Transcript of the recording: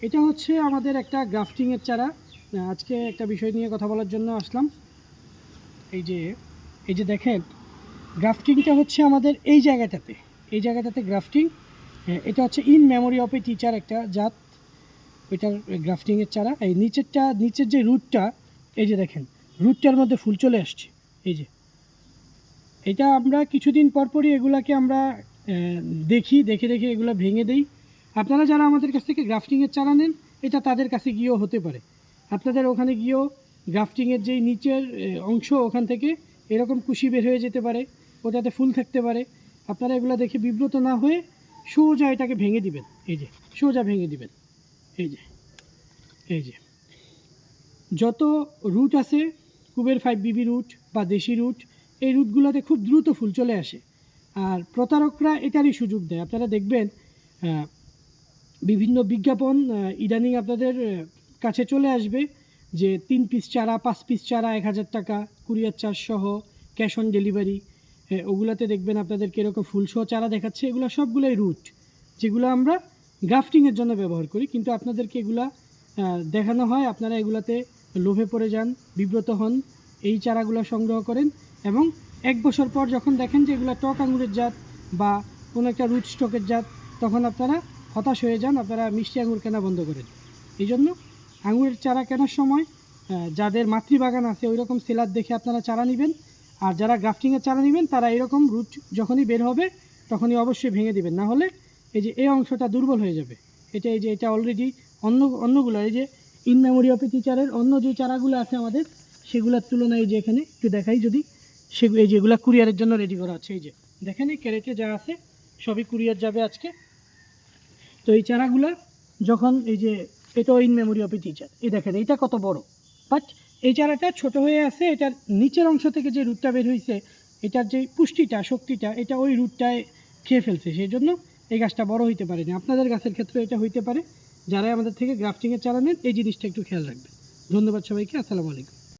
এটা হচ্ছে আমাদের একটা গ্রাফটিংয়ের চারা। আজকে একটা বিষয় নিয়ে কথা বলার জন্য আসলাম। এই যে দেখেন, গ্রাফটিংটা হচ্ছে আমাদের এই জায়গাটাতে গ্রাফটিং। এটা হচ্ছে in memory of a teacher একটা জাত, ওইটার গ্রাফটিংয়ের চারা। এই নিচের যে রুটটা, এই যে দেখেন রুটটার মধ্যে ফুল চলে আসছে। এই যে এটা আমরা কিছুদিন পরপরই এগুলাকে আমরা দেখে এগুলো ভেঙে দেই। আপনারা যারা আমাদের কাছ থেকে গ্রাফটিংয়ের চারা নেন, এটা তাদের কাছে গিয়েও হতে পারে। আপনাদের ওখানে গিয়েও গ্রাফটিংয়ের যেই নিচের অংশ, ওখান থেকে এরকম কুশি বের হয়ে যেতে পারে, ওটাতে ফুল থাকতে পারে। আপনারা এগুলো দেখে বিব্রত না হয়ে সোজা এটাকে ভেঙে দিবেন। এই যে সোজা ভেঙে দিবেন। এই যে যত রুট আছে, কুবের 5BB রুট বা দেশি রুট, এই রুটগুলোতে খুব দ্রুত ফুল চলে আসে। আর প্রতারকরা এটারই সুযোগ দেয়। আপনারা দেখবেন বিভিন্ন বিজ্ঞাপন ইদানিং আপনাদের কাছে চলে আসবে যে 3 পিস চারা, 5 পিস চারা 1000 টাকা, কুরিয়ার চার্জ সহ, ক্যাশ অন ডেলিভারি। ওগুলাতে দেখবেন আপনাদেরকে এরকম ফুলসহ চারা দেখাচ্ছে। এগুলো সবগুলোই রুট, যেগুলো আমরা গ্রাফটিংয়ের জন্য ব্যবহার করি। কিন্তু আপনাদেরকে এগুলা দেখানো হয়, আপনারা এগুলাতে লোভে পড়ে যান, বিব্রত হন, এই চারাগুলো সংগ্রহ করেন এবং 1 বছর পর যখন দেখেন যে এগুলো টক আঙুরের জাত বা কোনো একটা রুট স্টকের জাত, তখন আপনারা হতাশ হয়ে যান, আপনারা মিষ্টি আঙুর কেনা বন্ধ করেন। এই জন্য আঙুরের চারা কেনার সময় যাদের মাতৃবাগান আছে ওই রকম সেলার দেখে আপনারা চারা নেবেন। আর যারা গ্রাফটিংয়ের চারা নেবেন, তারা এরকম রুট যখনই বের হবে তখনই অবশ্যই ভেঙে দিবেন, না হলে এই অংশটা দুর্বল হয়ে যাবে। এটা অলরেডি অন্যগুলো, এই যে ইন মেমোরি অফ এ টিচারের অন্য যে চারাগুলো আছে আমাদের, সেগুলোর তুলনায় যে এখানে একটু দেখাই যদি, এই যেগুলো কুরিয়ারের জন্য রেডি করা আছে, এই যে দেখেন এই ক্যারেটে যা আছে সবই কুরিয়ার যাবে আজকে। তো এই চারাগুলো যখন এটাও in memory of a teacher, এই দেখেন এইটা কত বড়, বাট এই চারাটা ছোট হয়ে আছে। এটার নিচের অংশ থেকে যে রুটটা বের হয়েছে, এটার যে পুষ্টিটা, শক্তিটা, এটা ওই রুটটায় খেয়ে ফেলছে, সেই জন্য এই গাছটা বড় হইতে পারেনি। আপনাদের গাছের ক্ষেত্রে এটা হইতে পারে। যারা আমাদের থেকে গ্রাফটিংয়ের চারা নেন, এই জিনিসটা একটু খেয়াল রাখবেন। ধন্যবাদ সবাইকে। আসসালামু আলাইকুম।